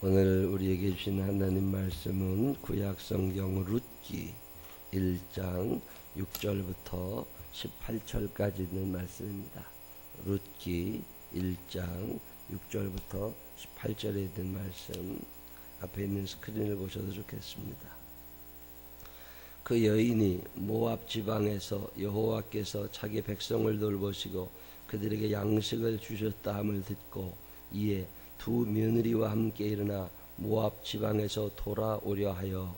오늘 우리에게 주신 하나님 말씀은 구약 성경 룻기 1장 6절부터 18절까지 있는 말씀입니다. 룻기 1장 6절부터 18절에 있는 말씀, 앞에 있는 스크린을 보셔도 좋겠습니다. 그 여인이 모압 지방에서 여호와께서 자기 백성을 돌보시고 그들에게 양식을 주셨다 함을 듣고 이에 두 며느리와 함께 일어나 모압 지방에서 돌아오려 하여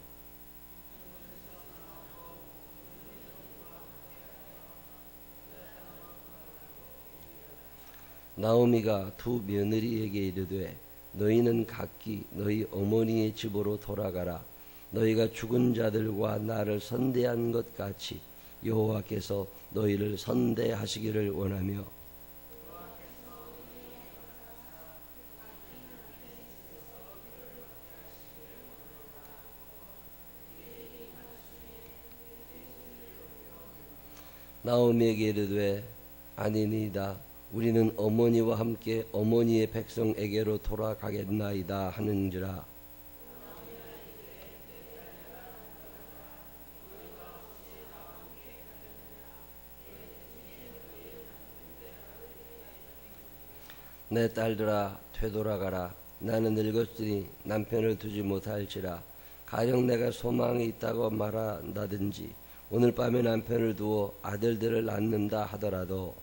나오미가 두 며느리에게 이르되 너희는 각기 너희 어머니의 집으로 돌아가라. 너희가 죽은 자들과 나를 선대한 것 같이 여호와께서 너희를 선대하시기를 원하며 나오미에게 이르되 아니니이다. 우리는 어머니와 함께 어머니의 백성에게로 돌아가겠나이다 하는지라. 내 딸들아 되돌아가라. 나는 늙었으니 남편을 두지 못할지라. 가령 내가 소망이 있다고 말한다든지 오늘 밤에 남편을 두어 아들들을 낳는다 하더라도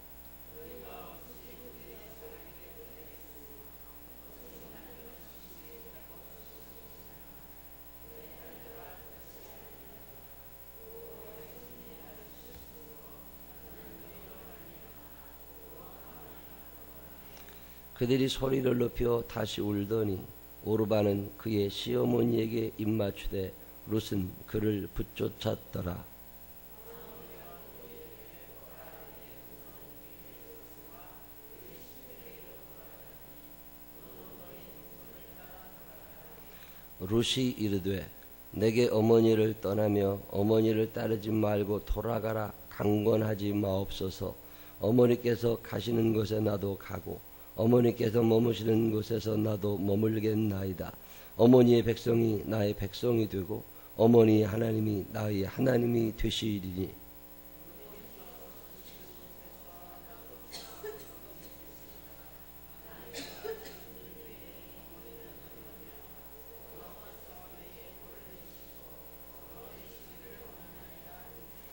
그들이 소리를 높여 다시 울더니 오르바는 그의 시어머니에게 입맞추되 룻은 그를 붙쫓았더라. 룻이 이르되 내게 어머니를 떠나며 어머니를 따르지 말고 돌아가라 강권하지 마옵소서. 어머니께서 가시는 곳에 나도 가고 어머니께서 머무시는 곳에서 나도 머물겠나이다. 어머니의 백성이 나의 백성이 되고 어머니의 하나님이 나의 하나님이 되시리니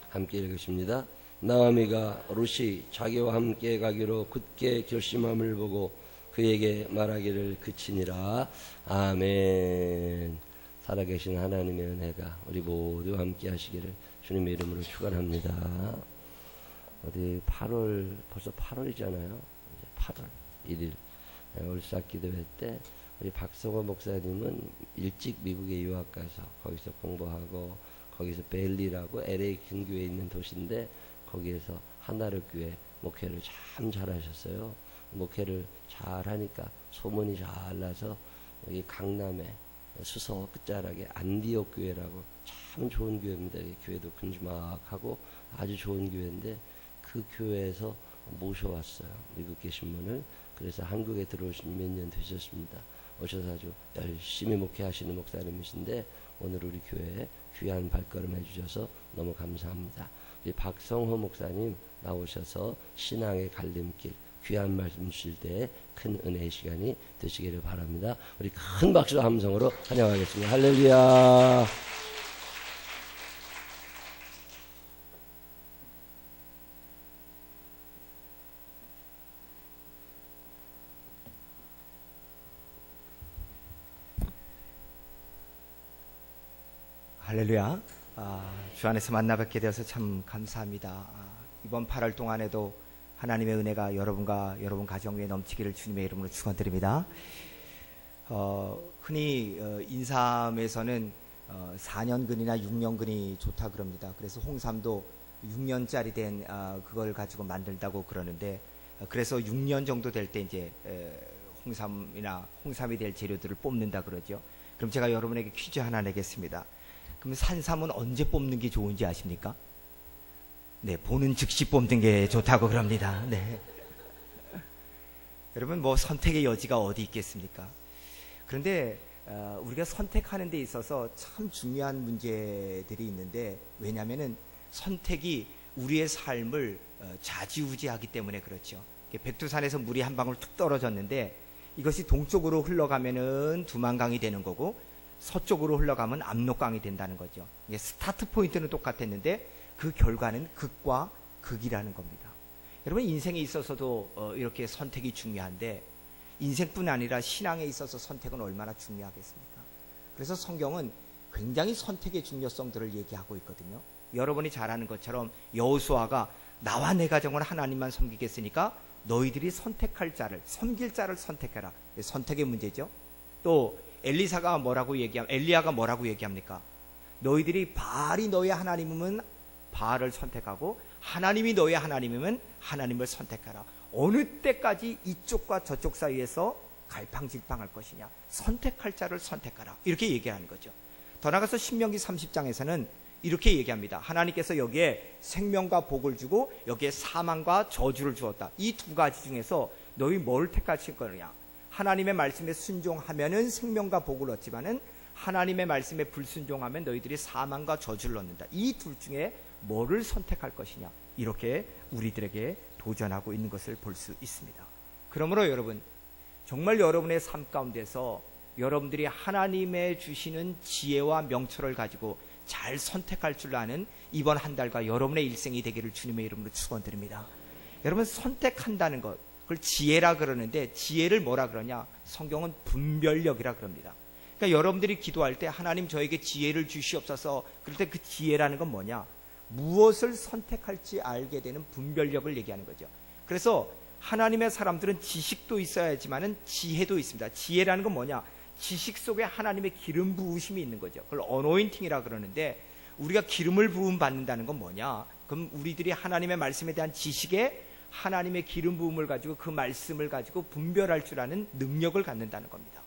함께 읽으십니다. 나오미가 룻이 자기와 함께 가기로 굳게 결심함을 보고 그에게 말하기를 그치니라. 아멘. 살아계신 하나님의 은혜가 우리 모두 함께 하시기를 주님의 이름으로 축원합니다. 어디 8월 벌써 8월이잖아요. 8월 1일 울삭 기도회 때 우리 박성호 목사님은 일찍 미국에 유학 가서 거기서 공부하고 거기서 벨리라고 LA 근교에 있는 도시인데 거기에서 하나를 교회 목회를 참 잘하셨어요. 목회를 잘하니까 소문이 잘 나서 여기 강남에 수서 끝자락에 안디옥 교회라고 참 좋은 교회입니다. 교회도 큼지막하고 아주 좋은 교회인데 그 교회에서 모셔왔어요. 미국 계신 분을. 그래서 한국에 들어오신 몇 년 되셨습니다. 오셔서 아주 열심히 목회하시는 목사님이신데 오늘 우리 교회에 귀한 발걸음 해주셔서 너무 감사합니다. 우리 박성호 목사님 나오셔서 신앙의 갈림길 귀한 말씀 주실 때 큰 은혜의 시간이 되시기를 바랍니다. 우리 큰 박수와 함성으로 환영하겠습니다. 할렐루야. 할렐루야. 주 안에서 만나 뵙게 되어서 참 감사합니다. 이번 8월 동안에도 하나님의 은혜가 여러분과 여러분 가정 위에 넘치기를 주님의 이름으로 축원드립니다. 흔히 인삼에서는 4년근이나 6년근이 좋다 그럽니다. 그래서 홍삼도 6년짜리 된 그걸 가지고 만들다고 그러는데 그래서 6년 정도 될 때 이제 홍삼이 될 재료들을 뽑는다 그러죠. 그럼 제가 여러분에게 퀴즈 하나 내겠습니다. 그럼 산삼은 언제 뽑는 게 좋은지 아십니까? 네, 보는 즉시 뽑는 게 좋다고 그럽니다. 네. 여러분, 뭐 선택의 여지가 어디 있겠습니까? 그런데 우리가 선택하는 데 있어서 참 중요한 문제들이 있는데, 왜냐하면은 선택이 우리의 삶을 좌지우지하기 때문에 그렇죠. 백두산에서 물이 한 방울 툭 떨어졌는데 이것이 동쪽으로 흘러가면은 두만강이 되는 거고 서쪽으로 흘러가면 압록강이 된다는 거죠. 이게 스타트 포인트는 똑같았는데 그 결과는 극과 극이라는 겁니다. 여러분, 인생에 있어서도 이렇게 선택이 중요한데 인생뿐 아니라 신앙에 있어서 선택은 얼마나 중요하겠습니까? 그래서 성경은 굉장히 선택의 중요성들을 얘기하고 있거든요. 여러분이 잘 아는 것처럼 여호수아가 나와 내 가정을 하나님만 섬기겠으니까 너희들이 선택할 자를, 섬길 자를 선택해라. 선택의 문제죠. 또 엘리야가 뭐라고 얘기합니까? 너희들이 바알이 너의 하나님이면 바알을 선택하고 하나님이 너의 하나님이면 하나님을 선택하라. 어느 때까지 이쪽과 저쪽 사이에서 갈팡질팡할 것이냐? 선택할 자를 선택하라. 이렇게 얘기하는 거죠. 더 나아가서 신명기 30장에서는 이렇게 얘기합니다. 하나님께서 여기에 생명과 복을 주고 여기에 사망과 저주를 주었다. 이 두 가지 중에서 너희 뭘 택하실 거느냐? 하나님의 말씀에 순종하면은 생명과 복을 얻지만은 하나님의 말씀에 불순종하면 너희들이 사망과 저주를 얻는다. 이 둘 중에 뭐를 선택할 것이냐? 이렇게 우리들에게 도전하고 있는 것을 볼 수 있습니다. 그러므로 여러분, 정말 여러분의 삶 가운데서 여러분들이 하나님의 주시는 지혜와 명철을 가지고 잘 선택할 줄 아는 이번 한 달과 여러분의 일생이 되기를 주님의 이름으로 축원드립니다. 여러분, 선택한다는 것, 그걸 지혜라 그러는데 지혜를 뭐라 그러냐? 성경은 분별력이라 그럽니다. 그러니까 여러분들이 기도할 때 하나님 저에게 지혜를 주시옵소서, 그럴 때 그 지혜라는 건 뭐냐? 무엇을 선택할지 알게 되는 분별력을 얘기하는 거죠. 그래서 하나님의 사람들은 지식도 있어야지만은 지혜도 있습니다. 지혜라는 건 뭐냐? 지식 속에 하나님의 기름 부으심이 있는 거죠. 그걸 어노인팅이라 그러는데, 우리가 기름을 부음 받는다는 건 뭐냐? 그럼 우리들이 하나님의 말씀에 대한 지식에 하나님의 기름 부음을 가지고 그 말씀을 가지고 분별할 줄 아는 능력을 갖는다는 겁니다.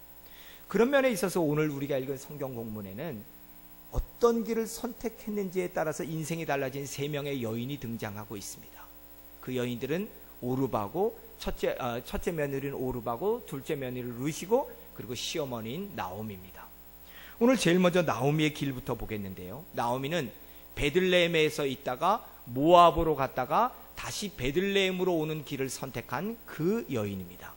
그런 면에 있어서 오늘 우리가 읽은 성경 본문에는 어떤 길을 선택했는지에 따라서 인생이 달라진 세 명의 여인이 등장하고 있습니다. 그 여인들은 오르바고, 첫째 며느리는 오르바고, 둘째 며느리는 루시고, 그리고 시어머니인 나오미입니다. 오늘 제일 먼저 나오미의 길부터 보겠는데요. 나오미는 베들레헴에서 있다가 모압으로 갔다가 다시 베들레헴으로 오는 길을 선택한 그 여인입니다.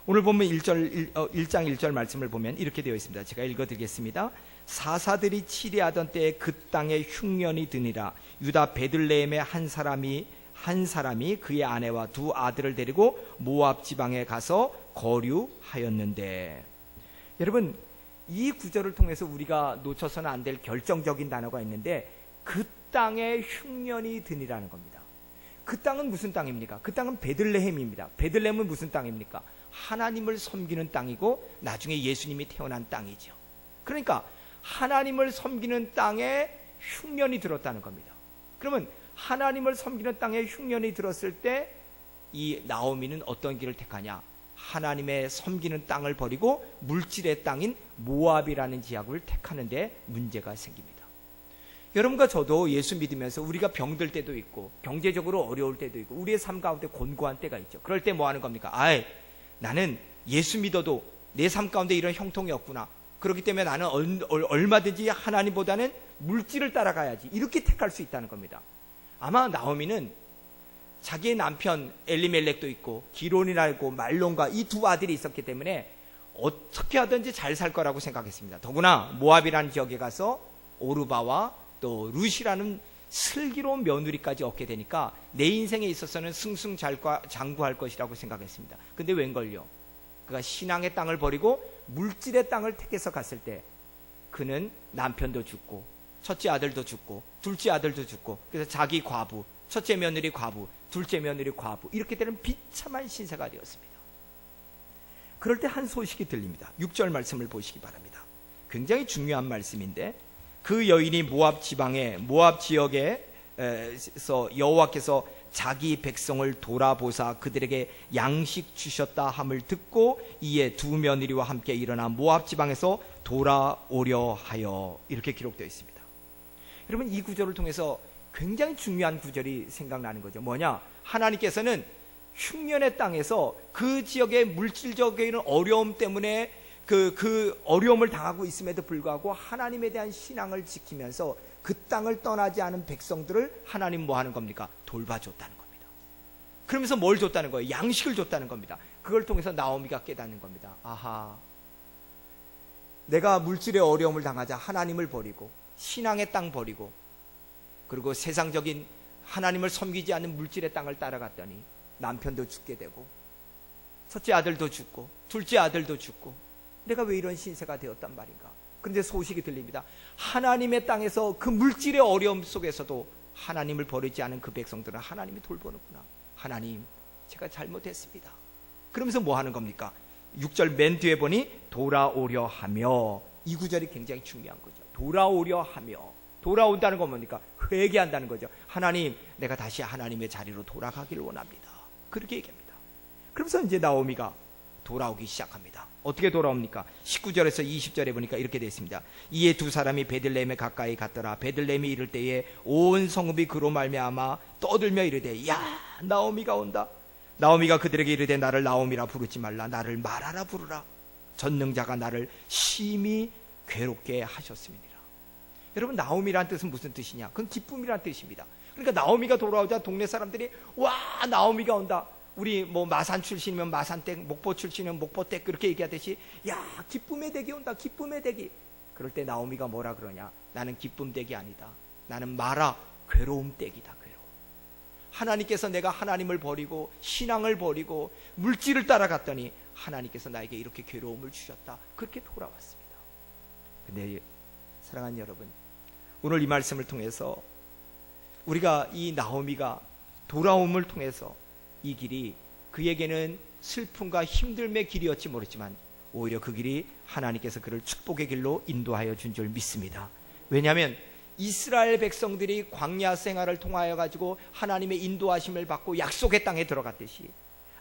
오늘 보면 1장 1절 말씀을 보면 이렇게 되어 있습니다. 제가 읽어드리겠습니다. 사사들이 치리하던 때에 그 땅에 흉년이 드니라. 유다 베들레헴의 한 사람이 그의 아내와 두 아들을 데리고 모압 지방에 가서 거류하였는데, 여러분, 이 구절을 통해서 우리가 놓쳐서는 안 될 결정적인 단어가 있는데, 그 땅에 흉년이 드니라는 겁니다. 그 땅은 무슨 땅입니까? 그 땅은 베들레헴입니다. 베들레헴은 무슨 땅입니까? 하나님을 섬기는 땅이고 나중에 예수님이 태어난 땅이죠. 그러니까 하나님을 섬기는 땅에 흉년이 들었다는 겁니다. 그러면 하나님을 섬기는 땅에 흉년이 들었을 때 이 나오미는 어떤 길을 택하냐? 하나님의 섬기는 땅을 버리고 물질의 땅인 모압이라는 지역을 택하는데 문제가 생깁니다. 여러분과 저도 예수 믿으면서 우리가 병들 때도 있고 경제적으로 어려울 때도 있고 우리의 삶 가운데 곤고한 때가 있죠. 그럴 때 뭐 하는 겁니까? 나는 예수 믿어도 내 삶 가운데 이런 형통이 없구나. 그렇기 때문에 나는 얼마든지 하나님보다는 물질을 따라가야지. 이렇게 택할 수 있다는 겁니다. 아마 나오미는 자기의 남편 엘리멜렉도 있고 기론이나 있고 말론과 이 두 아들이 있었기 때문에 어떻게 하든지 잘 살 거라고 생각했습니다. 더구나 모압이라는 지역에 가서 오르바와 또 룻이라는 슬기로운 며느리까지 얻게 되니까 내 인생에 있어서는 승승장구할 것이라고 생각했습니다. 근데 웬걸요? 그가 신앙의 땅을 버리고 물질의 땅을 택해서 갔을 때 그는 남편도 죽고 첫째 아들도 죽고 둘째 아들도 죽고, 그래서 자기 과부, 첫째 며느리 과부, 둘째 며느리 과부, 이렇게 되는 비참한 신세가 되었습니다. 그럴 때 한 소식이 들립니다. 6절 말씀을 보시기 바랍니다. 굉장히 중요한 말씀인데, 그 여인이 모압 지역에서 여호와께서 자기 백성을 돌아보사 그들에게 양식 주셨다 함을 듣고 이에 두 며느리와 함께 일어나 모압 지방에서 돌아오려 하여, 이렇게 기록되어 있습니다. 여러분, 이 구절을 통해서 굉장히 중요한 구절이 생각나는 거죠. 뭐냐? 하나님께서는 흉년의 땅에서 그 지역의 물질적인 어려움 때문에 그 어려움을 당하고 있음에도 불구하고 하나님에 대한 신앙을 지키면서 그 땅을 떠나지 않은 백성들을 하나님 뭐 하는 겁니까? 돌봐줬다는 겁니다. 그러면서 뭘 줬다는 거예요? 양식을 줬다는 겁니다. 그걸 통해서 나오미가 깨닫는 겁니다. 아하, 내가 물질의 어려움을 당하자 하나님을 버리고 신앙의 땅 버리고 그리고 세상적인 하나님을 섬기지 않는 물질의 땅을 따라갔더니 남편도 죽게 되고 첫째 아들도 죽고 둘째 아들도 죽고 내가 왜 이런 신세가 되었단 말인가. 그런데 소식이 들립니다. 하나님의 땅에서 그 물질의 어려움 속에서도 하나님을 버리지 않은 그 백성들은 하나님이 돌보는구나. 하나님, 제가 잘못했습니다. 그러면서 뭐 하는 겁니까? 6절 맨 뒤에 보니 돌아오려 하며, 이 구절이 굉장히 중요한 거죠. 돌아오려 하며, 돌아온다는 건 뭡니까? 회개한다는 거죠. 하나님, 내가 다시 하나님의 자리로 돌아가기를 원합니다. 그렇게 얘기합니다. 그러면서 이제 나오미가 돌아오기 시작합니다. 어떻게 돌아옵니까? 19절에서 20절에 보니까 이렇게 되어 있습니다. 이에 두 사람이 베들레헴에 가까이 갔더라. 베들레헴이 이를 때에 온 성읍이 그로 말미암아 떠들며 이르되, 야, 나오미가 온다. 나오미가 그들에게 이르되, 나를 나오미라 부르지 말라. 나를 마라라 부르라. 전능자가 나를 심히 괴롭게 하셨음이니라. 여러분, 나오미란 뜻은 무슨 뜻이냐? 그건 기쁨이란 뜻입니다. 그러니까 나오미가 돌아오자 동네 사람들이, 와, 나오미가 온다. 우리 뭐 마산 출신이면 마산댁, 목포 출신이면 목포댁 그렇게 얘기하듯이, 야, 기쁨의 댁이 온다. 기쁨의 댁이. 그럴 때 나오미가 뭐라 그러냐? 나는 기쁨 댁이 아니다. 나는 마라, 괴로움 댁이다. 괴로움. 하나님께서 내가 하나님을 버리고 신앙을 버리고 물질을 따라갔더니 하나님께서 나에게 이렇게 괴로움을 주셨다. 그렇게 돌아왔습니다. 근데 사랑하는 여러분, 오늘 이 말씀을 통해서 우리가 이 나오미가 돌아옴을 통해서 이 길이 그에게는 슬픔과 힘듦의 길이었지 모르지만 오히려 그 길이 하나님께서 그를 축복의 길로 인도하여 준 줄 믿습니다. 왜냐하면 이스라엘 백성들이 광야 생활을 통하여 가지고 하나님의 인도하심을 받고 약속의 땅에 들어갔듯이,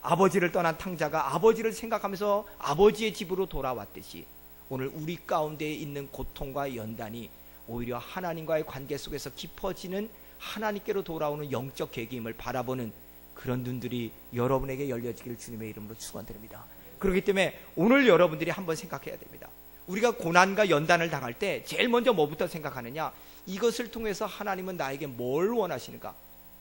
아버지를 떠난 탕자가 아버지를 생각하면서 아버지의 집으로 돌아왔듯이, 오늘 우리 가운데 있는 고통과 연단이 오히려 하나님과의 관계 속에서 깊어지는 하나님께로 돌아오는 영적 계기임을 바라보는 그런 눈들이 여러분에게 열려지기를 주님의 이름으로 축원드립니다. 그렇기 때문에 오늘 여러분들이 한번 생각해야 됩니다. 우리가 고난과 연단을 당할 때 제일 먼저 뭐부터 생각하느냐? 이것을 통해서 하나님은 나에게 뭘 원하시는가?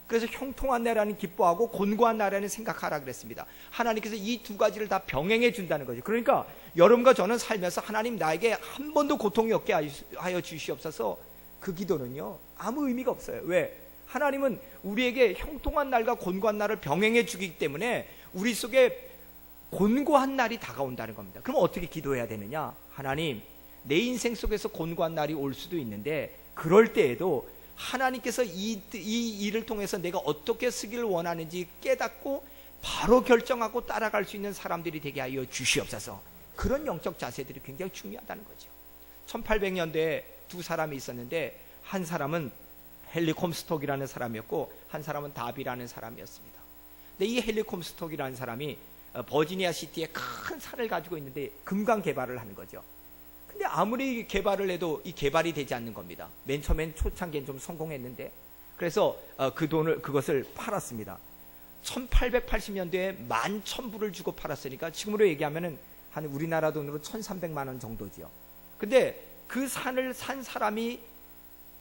그래서 형통한 나라는 기뻐하고 곤고한 나라는 생각하라 그랬습니다. 하나님께서 이 두 가지를 다 병행해 준다는 거죠. 그러니까 여러분과 저는 살면서 하나님 나에게 한 번도 고통이 없게 하여 주시옵소서, 그 기도는요 아무 의미가 없어요. 왜? 하나님은 우리에게 형통한 날과 곤고한 날을 병행해 주기 때문에 우리 속에 곤고한 날이 다가온다는 겁니다. 그럼 어떻게 기도해야 되느냐? 하나님, 내 인생 속에서 곤고한 날이 올 수도 있는데 그럴 때에도 하나님께서 이 일을 통해서 내가 어떻게 쓰기를 원하는지 깨닫고 바로 결정하고 따라갈 수 있는 사람들이 되게 하여 주시옵소서. 그런 영적 자세들이 굉장히 중요하다는 거죠. 1800년대에 두 사람이 있었는데 한 사람은 헨리 콤스톡이라는 사람이었고 한 사람은 다비라는 사람이었습니다. 근데 이 헨리 콤스톡이라는 사람이 버지니아 시티에 큰 산을 가지고 있는데 금강 개발을 하는 거죠. 근데 아무리 개발을 해도 이 개발이 되지 않는 겁니다. 맨 처음엔 초창기엔 좀 성공했는데, 그래서 그것을 팔았습니다. 1880년대에 11,000불을 주고 팔았으니까 지금으로 얘기하면은 한 우리나라 돈으로 1,300만 원 정도죠. 근데 그 산을 산 사람이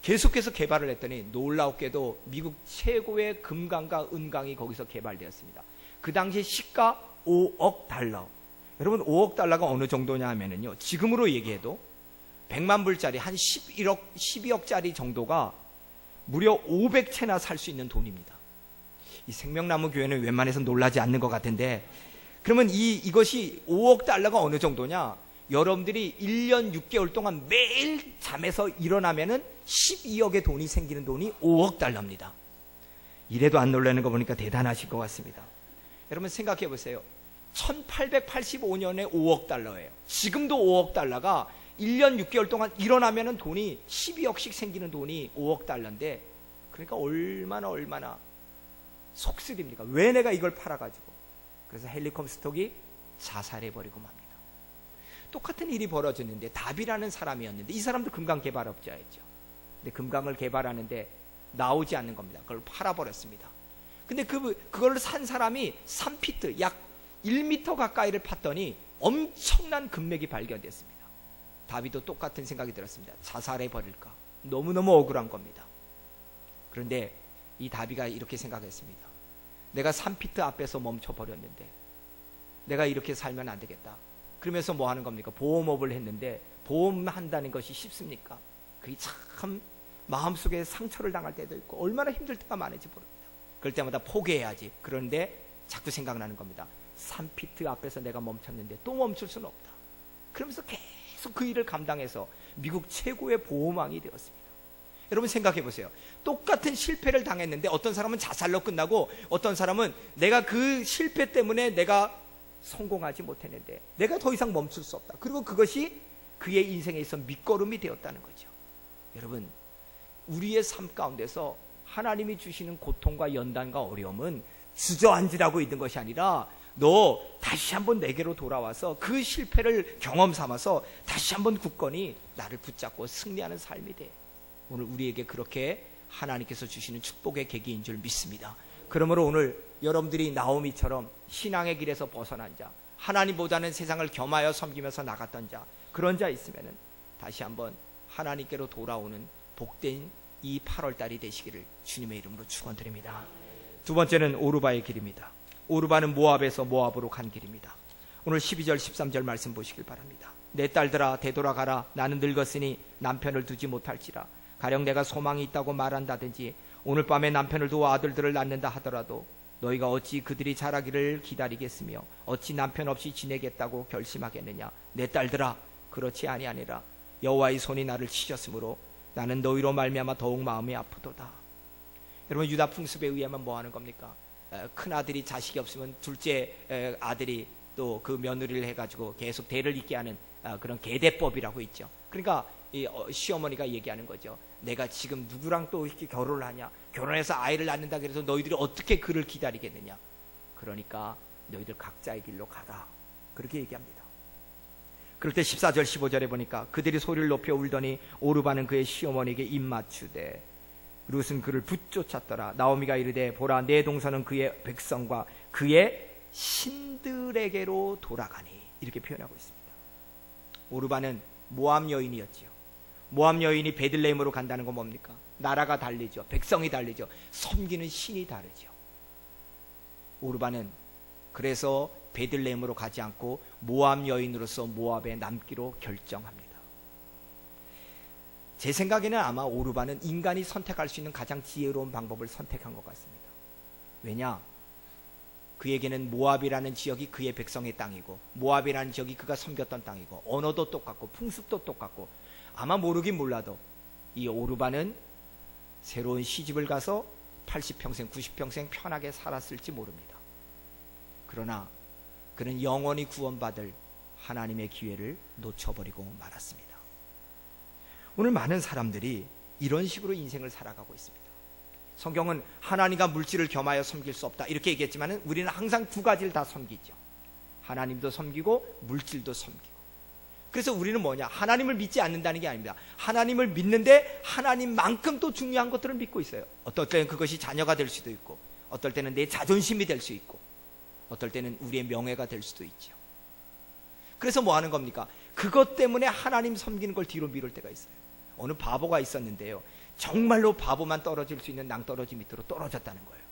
계속해서 개발을 했더니 놀랍게도 미국 최고의 금강과 은강이 거기서 개발되었습니다. 그 당시 시가 5억 달러. 여러분, 5억 달러가 어느 정도냐 하면은요, 지금으로 얘기해도 100만 불짜리 한 12억짜리 정도가 무려 500채나 살 수 있는 돈입니다. 이 생명나무 교회는 웬만해서 놀라지 않는 것 같은데, 그러면 이것이 5억 달러가 어느 정도냐? 여러분들이 1년 6개월 동안 매일 잠에서 일어나면은 12억의 돈이 생기는 돈이 5억 달러입니다. 이래도 안 놀라는 거 보니까 대단하실 것 같습니다. 여러분 생각해 보세요. 1885년에 5억 달러예요. 지금도 5억 달러가 1년 6개월 동안 일어나면은 돈이 12억씩 생기는 돈이 5억 달러인데, 그러니까 얼마나 속쓰립니까? 왜 내가 이걸 팔아가지고. 그래서 헨리 콤스톡이 자살해버리고 맙니다. 똑같은 일이 벌어졌는데 다비라는 사람이었는데, 이 사람도 금강 개발업자였죠. 근데 금강을 개발하는데 나오지 않는 겁니다. 그걸 팔아버렸습니다. 근데 그걸 산 사람이 3피트, 약 1m 가까이를 팠더니 엄청난 금맥이 발견됐습니다. 다윗도 똑같은 생각이 들었습니다. 자살해 버릴까? 너무너무 억울한 겁니다. 그런데 이 다윗가 이렇게 생각했습니다. 내가 산피트 앞에서 멈춰버렸는데 내가 이렇게 살면 안 되겠다. 그러면서 뭐 하는 겁니까? 보험업을 했는데 보험한다는 것이 쉽습니까? 그게 참 마음속에 상처를 당할 때도 있고 얼마나 힘들 때가 많은지 모릅니다. 그럴 때마다 포기해야지. 그런데 자꾸 생각나는 겁니다. 산피트 앞에서 내가 멈췄는데 또 멈출 수는 없다. 그러면서 계속 그 일을 감당해서 미국 최고의 보험왕이 되었습니다. 여러분 생각해 보세요. 똑같은 실패를 당했는데 어떤 사람은 자살로 끝나고 어떤 사람은 내가 그 실패 때문에 내가 성공하지 못했는데 내가 더 이상 멈출 수 없다. 그리고 그것이 그의 인생에 있어 밑거름이 되었다는 거죠. 여러분, 우리의 삶 가운데서 하나님이 주시는 고통과 연단과 어려움은 주저앉으라고 있는 것이 아니라 너 다시 한번 내게로 돌아와서 그 실패를 경험 삼아서 다시 한번 굳건히 나를 붙잡고 승리하는 삶이 돼. 오늘 우리에게 그렇게 하나님께서 주시는 축복의 계기인 줄 믿습니다. 그러므로 오늘 여러분들이 나오미처럼 신앙의 길에서 벗어난 자, 하나님보다는 세상을 겸하여 섬기면서 나갔던 자, 그런 자 있으면 다시 한번 하나님께로 돌아오는 복된 이 8월달이 되시기를 주님의 이름으로 축원드립니다. 두 번째는 오르바의 길입니다. 오르바는 모압에서 모압으로 간 길입니다. 오늘 12절 13절 말씀 보시길 바랍니다. 내 딸들아 되돌아가라. 나는 늙었으니 남편을 두지 못할지라. 가령 내가 소망이 있다고 말한다든지 오늘 밤에 남편을 두어 아들들을 낳는다 하더라도 너희가 어찌 그들이 자라기를 기다리겠으며 어찌 남편 없이 지내겠다고 결심하겠느냐. 내 딸들아 그렇지 아니하니라. 여호와의 손이 나를 치셨으므로 나는 너희로 말미암아 더욱 마음이 아프도다. 여러분, 유다 풍습에 의하면 뭐 하는 겁니까? 큰 아들이 자식이 없으면 둘째 아들이 또 그 며느리를 해가지고 계속 대를 잇게 하는 그런 계대법이라고 있죠. 그러니까 이 시어머니가 얘기하는 거죠. 내가 지금 누구랑 또 이렇게 결혼을 하냐? 결혼해서 아이를 낳는다 그래서 너희들이 어떻게 그를 기다리겠느냐? 그러니까 너희들 각자의 길로 가라. 그렇게 얘기합니다. 그럴 때 14절 15절에 보니까 그들이 소리를 높여 울더니 오르바는 그의 시어머니에게 입맞추되 룻은 그를 붙쫓았더라. 나오미가 이르되 보라 내 동서는 그의 백성과 그의 신들에게로 돌아가니. 이렇게 표현하고 있습니다. 오르바는 모압 여인이었지요. 모압 여인이 베들레헴으로 간다는 건 뭡니까? 나라가 다르죠. 백성이 다르죠. 섬기는 신이 다르죠. 오르바는 그래서 베들레헴으로 가지 않고 모압 여인으로서 모압에 남기로 결정합니다. 제 생각에는 아마 오르바는 인간이 선택할 수 있는 가장 지혜로운 방법을 선택한 것 같습니다. 왜냐? 그에게는 모압이라는 지역이 그의 백성의 땅이고 모압이라는 지역이 그가 섬겼던 땅이고 언어도 똑같고 풍습도 똑같고 아마 모르긴 몰라도 이 오르바는 새로운 시집을 가서 80평생 90평생 편하게 살았을지 모릅니다. 그러나 그는 영원히 구원받을 하나님의 기회를 놓쳐버리고 말았습니다. 오늘 많은 사람들이 이런 식으로 인생을 살아가고 있습니다. 성경은 하나님과 물질을 겸하여 섬길 수 없다 이렇게 얘기했지만 우리는 항상 두 가지를 다 섬기죠. 하나님도 섬기고 물질도 섬기고. 그래서 우리는 뭐냐? 하나님을 믿지 않는다는 게 아닙니다. 하나님을 믿는데 하나님만큼 또 중요한 것들을 믿고 있어요. 어떨 때는 그것이 자녀가 될 수도 있고 어떨 때는 내 자존심이 될 수 있고 어떨 때는 우리의 명예가 될 수도 있죠. 그래서 뭐 하는 겁니까? 그것 때문에 하나님 섬기는 걸 뒤로 미룰 때가 있어요. 어느 바보가 있었는데요. 정말로 바보만 떨어질 수 있는 낭떠러지 밑으로 떨어졌다는 거예요.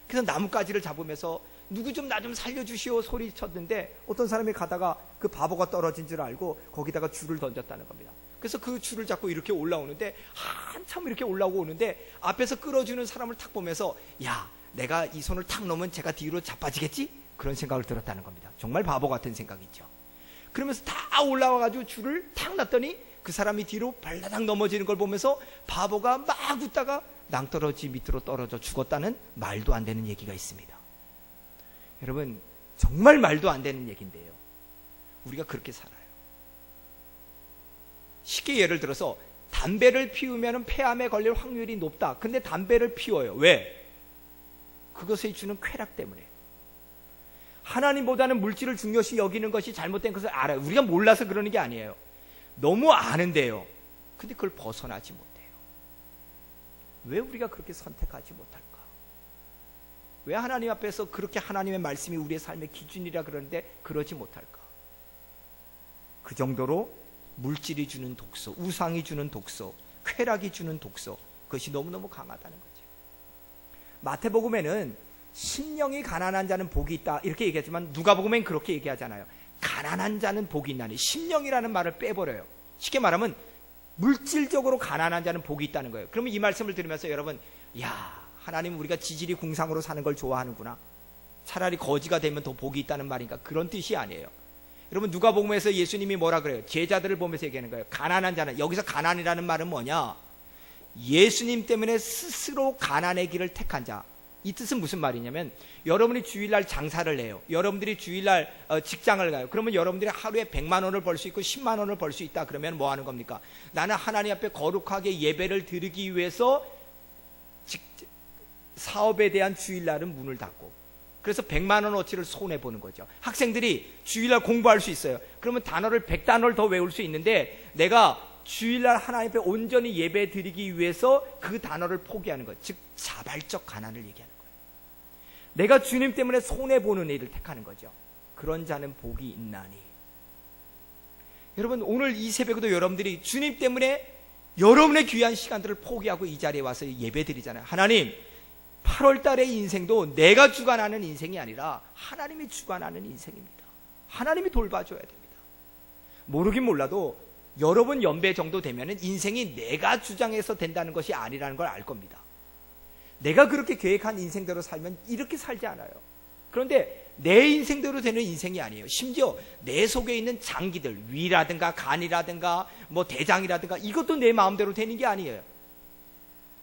그래서 나뭇가지를 잡으면서 누구 좀 나 좀 살려주시오 소리쳤는데 어떤 사람이 가다가 그 바보가 떨어진 줄 알고 거기다가 줄을 던졌다는 겁니다. 그래서 그 줄을 잡고 이렇게 올라오는데 한참 이렇게 올라오고 오는데 앞에서 끌어주는 사람을 탁 보면서 야, 내가 이 손을 탁 놓으면 제가 뒤로 자빠지겠지? 그런 생각을 들었다는 겁니다. 정말 바보 같은 생각이죠. 그러면서 다 올라와가지고 줄을 탁 놨더니 그 사람이 뒤로 발라당 넘어지는 걸 보면서 바보가 막 웃다가 낭떠러지 밑으로 떨어져 죽었다는 말도 안 되는 얘기가 있습니다. 여러분, 정말 말도 안 되는 얘기인데요. 우리가 그렇게 살아요. 쉽게 예를 들어서 담배를 피우면 폐암에 걸릴 확률이 높다. 근데 담배를 피워요. 왜? 그것에 주는 쾌락 때문에. 하나님보다는 물질을 중요시 여기는 것이 잘못된 것을 알아요. 우리가 몰라서 그러는 게 아니에요. 너무 아는데요. 근데 그걸 벗어나지 못해요. 왜 우리가 그렇게 선택하지 못할까? 왜 하나님 앞에서 그렇게 하나님의 말씀이 우리의 삶의 기준이라 그러는데 그러지 못할까? 그 정도로 물질이 주는 독소, 우상이 주는 독소, 쾌락이 주는 독소, 그것이 너무너무 강하다는 거죠. 마태복음에는 심령이 가난한 자는 복이 있다 이렇게 얘기하지만 누가복음엔 그렇게 얘기하잖아요. 가난한 자는 복이 있나니, 심령이라는 말을 빼버려요. 쉽게 말하면 물질적으로 가난한 자는 복이 있다는 거예요. 그러면 이 말씀을 들으면서 여러분, 야, 하나님 우리가 지질이 궁상으로 사는 걸 좋아하는구나, 차라리 거지가 되면 더 복이 있다는 말인가, 그런 뜻이 아니에요. 여러분, 누가복음에서 예수님이 뭐라 그래요? 제자들을 보면서 얘기하는 거예요. 가난한 자는, 여기서 가난이라는 말은 뭐냐, 예수님 때문에 스스로 가난의 길을 택한 자. 이 뜻은 무슨 말이냐면, 여러분이 주일날 장사를 해요. 여러분들이 주일날 직장을 가요. 그러면 여러분들이 하루에 100만 원을 벌 수 있고 10만 원을 벌 수 있다. 그러면 뭐 하는 겁니까? 나는 하나님 앞에 거룩하게 예배를 드리기 위해서 사업에 대한 주일날은 문을 닫고, 그래서 100만 원어치를 손해보는 거죠. 학생들이 주일날 공부할 수 있어요. 그러면 단어를 100단어를 더 외울 수 있는데, 내가 주일날 하나님 앞에 온전히 예배 드리기 위해서 그 단어를 포기하는 것, 즉 자발적 가난을 얘기하는 거예요. 내가 주님 때문에 손해보는 일을 택하는 거죠. 그런 자는 복이 있나니. 여러분, 오늘 이 새벽에도 여러분들이 주님 때문에 여러분의 귀한 시간들을 포기하고 이 자리에 와서 예배 드리잖아요. 하나님, 8월 달의 인생도 내가 주관하는 인생이 아니라 하나님이 주관하는 인생입니다. 하나님이 돌봐줘야 됩니다. 모르긴 몰라도 여러분 연배 정도 되면 인생이 내가 주장해서 된다는 것이 아니라는 걸 알 겁니다. 내가 그렇게 계획한 인생대로 살면 이렇게 살지 않아요. 그런데 내 인생대로 되는 인생이 아니에요. 심지어 내 속에 있는 장기들, 위라든가 간이라든가 뭐 대장이라든가, 이것도 내 마음대로 되는 게 아니에요.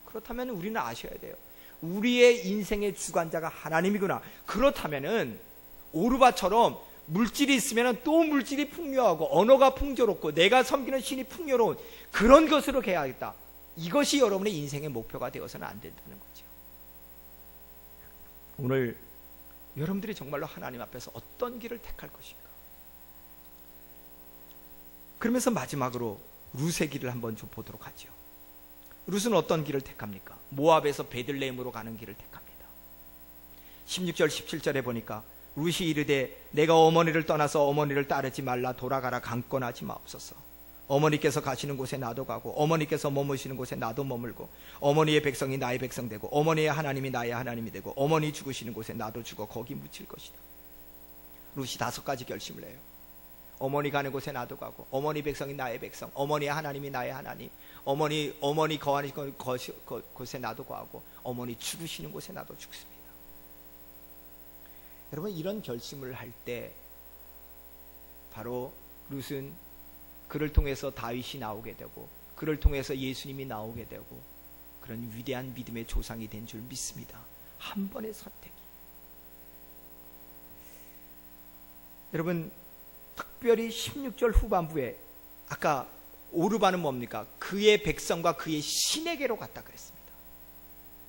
그렇다면 우리는 아셔야 돼요. 우리의 인생의 주관자가 하나님이구나. 그렇다면은 오르바처럼 물질이 있으면 또 물질이 풍요하고 언어가 풍조롭고 내가 섬기는 신이 풍요로운 그런 것으로 해야겠다. 이것이 여러분의 인생의 목표가 되어서는 안 된다는 거죠. 오늘 여러분들이 정말로 하나님 앞에서 어떤 길을 택할 것인가. 그러면서 마지막으로 룻의 길을 한번 좀 보도록 하죠. 룻은 어떤 길을 택합니까? 모압에서 베들레헴으로 가는 길을 택합니다. 16절 17절에 보니까 룻이 이르되 내가 어머니를 떠나서 어머니를 따르지 말라. 돌아가라. 강권하지 마옵소서. 어머니께서 가시는 곳에 나도 가고 어머니께서 머무시는 곳에 나도 머물고 어머니의 백성이 나의 백성 되고 어머니의 하나님이 나의 하나님이 되고 어머니 죽으시는 곳에 나도 죽어 거기 묻힐 것이다. 룻이 5가지 결심을 해요. 어머니 가는 곳에 나도 가고 어머니 백성이 나의 백성, 어머니의 하나님이 나의 하나님, 어머니 거하는 곳에 나도 거하고 어머니 죽으시는 곳에 나도 죽습니다. 여러분, 이런 결심을 할 때 바로 룻은 그를 통해서 다윗이 나오게 되고 그를 통해서 예수님이 나오게 되고 그런 위대한 믿음의 조상이 된 줄 믿습니다. 한 번의 선택이. 여러분, 특별히 16절 후반부에 아까 오르바는 뭡니까? 그의 백성과 그의 신에게로 갔다 그랬습니다.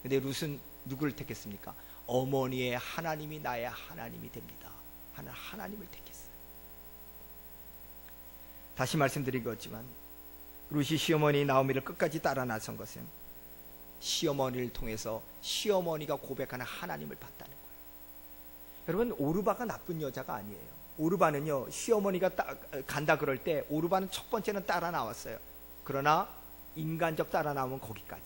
그런데 룻은 누구를 택했습니까? 어머니의 하나님이 나의 하나님이 됩니다 하는 하나님을 택했어요. 다시 말씀드리겠지만 룻이 시어머니 나오미를 끝까지 따라 나선 것은 시어머니를 통해서 시어머니가 고백하는 하나님을 봤다는 거예요. 여러분, 오르바가 나쁜 여자가 아니에요. 오르바는요, 시어머니가 간다 그럴 때 오르바는 첫 번째는 따라 나왔어요. 그러나 인간적 따라 나오면 거기까지.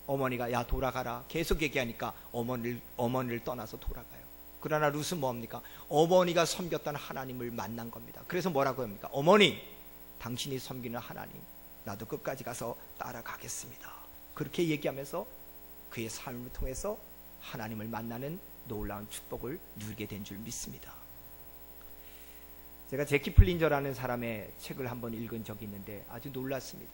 어머니가 야 돌아가라 계속 얘기하니까 어머니를 떠나서 돌아가요. 그러나 룻은 뭡니까? 어머니가 섬겼던 하나님을 만난 겁니다. 그래서 뭐라고 합니까? 어머니, 당신이 섬기는 하나님 나도 끝까지 가서 따라가겠습니다. 그렇게 얘기하면서 그의 삶을 통해서 하나님을 만나는 놀라운 축복을 누리게 된 줄 믿습니다. 제가 제키 플린저라는 사람의 책을 한번 읽은 적이 있는데 아주 놀랐습니다.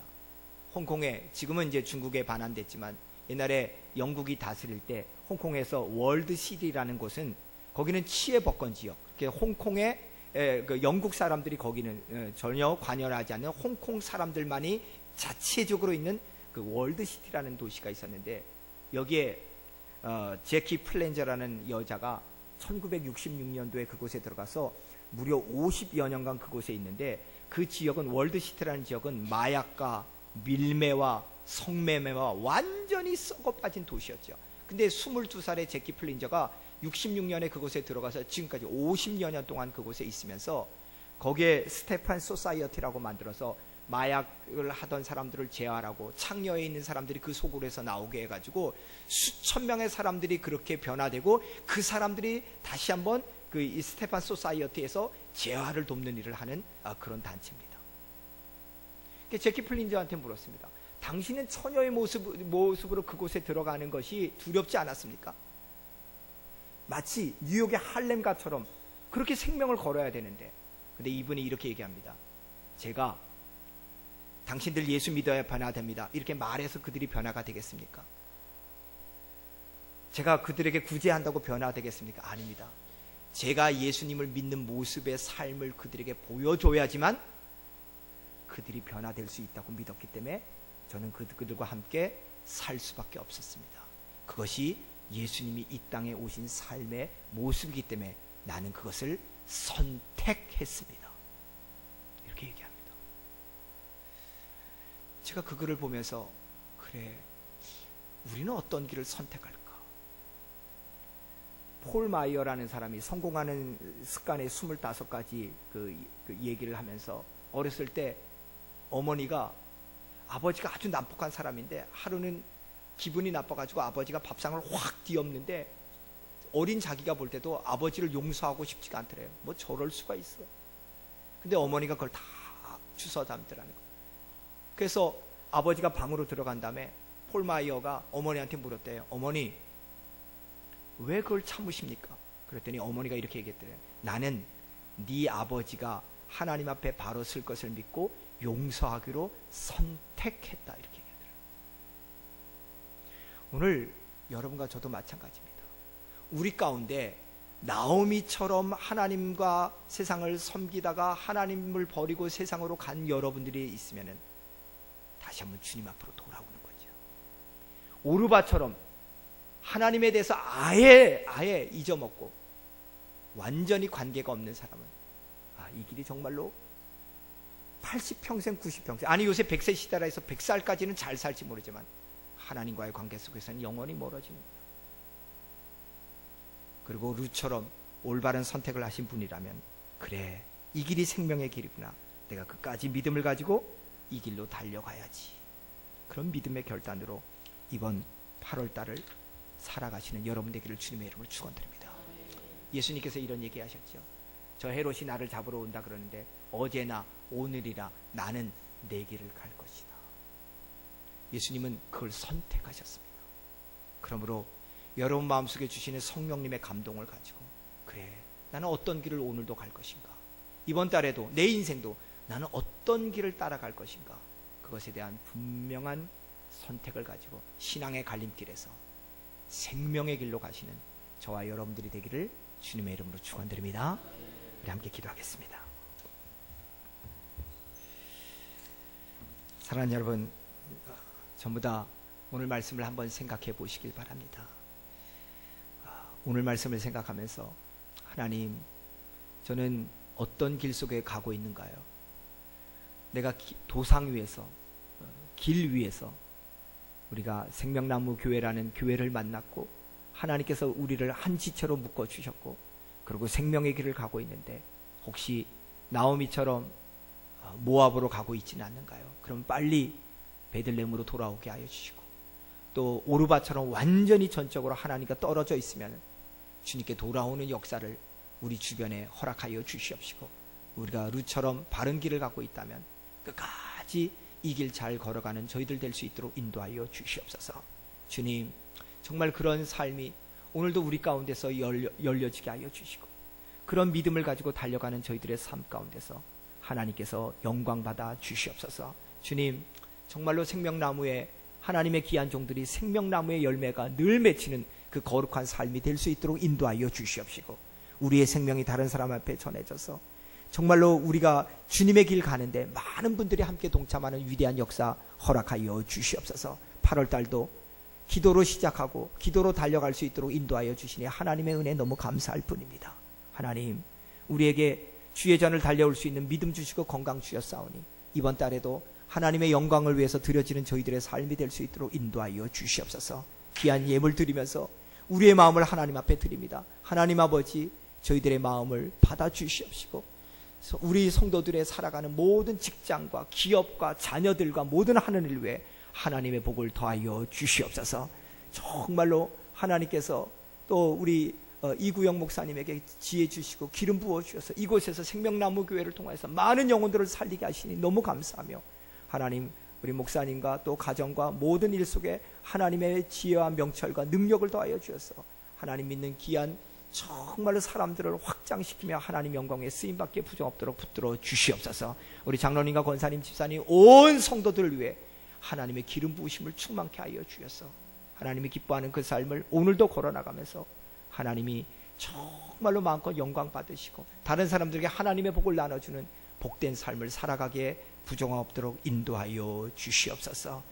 홍콩에, 지금은 이제 중국에 반환됐지만 옛날에 영국이 다스릴 때 홍콩에서 월드시티라는 곳은, 거기는 치외법권 지역, 홍콩의 그 영국 사람들이 거기는 전혀 관여하지 않는 홍콩 사람들만이 자체적으로 있는 그 월드시티라는 도시가 있었는데, 여기에 제키 플랜저라는 여자가 1966년도에 그곳에 들어가서 무려 50여 년간 그곳에 있는데, 그 지역은, 월드시티라는 지역은 마약과 밀매와 성매매와 완전히 썩어 빠진 도시였죠. 근데 22살의 제키 플린저가 66년에 그곳에 들어가서 지금까지 50여 년 동안 그곳에 있으면서 거기에 스테판 소사이어티라고 만들어서 마약을 하던 사람들을 제어하라고 창녀에 있는 사람들이 그 속으로 해서 나오게 해가지고 수천 명의 사람들이 그렇게 변화되고 그 사람들이 다시 한번 그 이 스테판 소사이어티에서 재활을 돕는 일을 하는 그런 단체입니다. 제키 플린저한테 물었습니다. 당신은 처녀의 모습으로 그곳에 들어가는 것이 두렵지 않았습니까? 마치 뉴욕의 할렘가처럼 그렇게 생명을 걸어야 되는데, 근데 이분이 이렇게 얘기합니다. 제가 당신들 예수 믿어야 변화됩니다, 이렇게 말해서 그들이 변화가 되겠습니까? 제가 그들에게 구제한다고 변화되겠습니까? 아닙니다. 제가 예수님을 믿는 모습의 삶을 그들에게 보여줘야지만 그들이 변화될 수 있다고 믿었기 때문에 저는 그들과 함께 살 수밖에 없었습니다. 그것이 예수님이 이 땅에 오신 삶의 모습이기 때문에 나는 그것을 선택했습니다. 이렇게 얘기합니다. 제가 그 글을 보면서 그래, 우리는 어떤 길을 선택할까? 폴 마이어라는 사람이 성공하는 습관의 25가지 그 얘기를 하면서 어렸을 때 어머니가, 아버지가 아주 난폭한 사람인데 하루는 기분이 나빠가지고 아버지가 밥상을 확 뒤엎는데 어린 자기가 볼 때도 아버지를 용서하고 싶지가 않더래요. 뭐 저럴 수가 있어. 근데 어머니가 그걸 다 주워 담더라는 거예요. 그래서 아버지가 방으로 들어간 다음에 폴 마이어가 어머니한테 물었대요. 어머니, 왜 그걸 참으십니까? 그랬더니 어머니가 이렇게 얘기했대요. 나는 네 아버지가 하나님 앞에 바로 설 것을 믿고 용서하기로 선택했다, 이렇게 얘기하더라고요. 오늘 여러분과 저도 마찬가지입니다. 우리 가운데 나오미처럼 하나님과 세상을 섬기다가 하나님을 버리고 세상으로 간 여러분들이 있으면 다시 한번 주님 앞으로 돌아오는 거죠. 오르바처럼 하나님에 대해서 아예 잊어먹고 완전히 관계가 없는 사람은 이 길이 정말로 80평생 90평생, 아니 요새 100세 시대라 해서 100살까지는 잘 살지 모르지만 하나님과의 관계 속에서는 영원히 멀어지는 거예요. 그리고 룻처럼 올바른 선택을 하신 분이라면 그래, 이 길이 생명의 길이구나, 내가 끝까지 믿음을 가지고 이 길로 달려가야지, 그런 믿음의 결단으로 이번 8월달을 살아가시는 여러분 되기를 주님의 이름으로 축원드립니다. 예수님께서 이런 얘기 하셨죠. 저 헤롯이 나를 잡으러 온다 그러는데 어제나 오늘이라 나는 내 길을 갈 것이다. 예수님은 그걸 선택하셨습니다. 그러므로 여러분 마음속에 주시는 성령님의 감동을 가지고 그래, 나는 어떤 길을 오늘도 갈 것인가, 이번 달에도 내 인생도 나는 어떤 길을 따라갈 것인가, 그것에 대한 분명한 선택을 가지고 신앙의 갈림길에서 생명의 길로 가시는 저와 여러분들이 되기를 주님의 이름으로 축원드립니다. 우리 함께 기도하겠습니다. 사랑하는 여러분, 전부 다 오늘 말씀을 한번 생각해 보시길 바랍니다. 오늘 말씀을 생각하면서 하나님, 저는 어떤 길 속에 가고 있는가요? 내가 도상 위에서, 길 위에서 우리가 생명나무 교회라는 교회를 만났고 하나님께서 우리를 한 지체로 묶어주셨고 그리고 생명의 길을 가고 있는데 혹시 나오미처럼 모압으로 가고 있지는 않는가요? 그럼 빨리 베들레헴으로 돌아오게 하여 주시고, 또 오르바처럼 완전히 전적으로 하나님과 떨어져 있으면 주님께 돌아오는 역사를 우리 주변에 허락하여 주시옵시고, 우리가 룻처럼 바른 길을 가고 있다면 끝까지 이 길 잘 걸어가는 저희들 될 수 있도록 인도하여 주시옵소서. 주님, 정말 그런 삶이 오늘도 우리 가운데서 열려지게 하여 주시고 그런 믿음을 가지고 달려가는 저희들의 삶 가운데서 하나님께서 영광받아 주시옵소서. 주님, 정말로 생명나무에 하나님의 귀한 종들이 생명나무의 열매가 늘 맺히는 그 거룩한 삶이 될 수 있도록 인도하여 주시옵시고, 우리의 생명이 다른 사람 앞에 전해져서 정말로 우리가 주님의 길 가는데 많은 분들이 함께 동참하는 위대한 역사 허락하여 주시옵소서. 8월달도 기도로 시작하고 기도로 달려갈 수 있도록 인도하여 주시니 하나님의 은혜 너무 감사할 뿐입니다. 하나님, 우리에게 주의 전을 달려올 수 있는 믿음 주시고 건강 주셨사오니 이번 달에도 하나님의 영광을 위해서 드려지는 저희들의 삶이 될 수 있도록 인도하여 주시옵소서. 귀한 예물 드리면서 우리의 마음을 하나님 앞에 드립니다. 하나님 아버지, 저희들의 마음을 받아 주시옵시고 우리 성도들의 살아가는 모든 직장과 기업과 자녀들과 모든 하는 일 외에 하나님의 복을 더하여 주시옵소서. 정말로 하나님께서 또 우리 이구영 목사님에게 지혜 주시고 기름 부어 주셔서 이곳에서 생명나무 교회를 통해서 많은 영혼들을 살리게 하시니 너무 감사하며, 하나님 우리 목사님과 또 가정과 모든 일 속에 하나님의 지혜와 명철과 능력을 더하여 주셔서 하나님 믿는 귀한 정말로 사람들을 확장시키며 하나님 영광에 쓰임받기에 부정없도록 붙들어 주시옵소서. 우리 장로님과 권사님, 집사님, 온 성도들을 위해 하나님의 기름 부으심을 충만케 하여 주셔서 하나님이 기뻐하는 그 삶을 오늘도 걸어나가면서 하나님이 정말로 마음껏 영광 받으시고 다른 사람들에게 하나님의 복을 나눠주는 복된 삶을 살아가기에 부정함 없도록 인도하여 주시옵소서.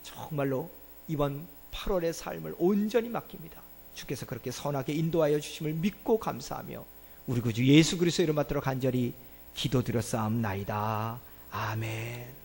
정말로 이번 8월의 삶을 온전히 맡깁니다. 주께서 그렇게 선하게 인도하여 주심을 믿고 감사하며 우리 구주 예수 그리스도의 이름 받들어 간절히 기도드렸사옵나이다. 아멘.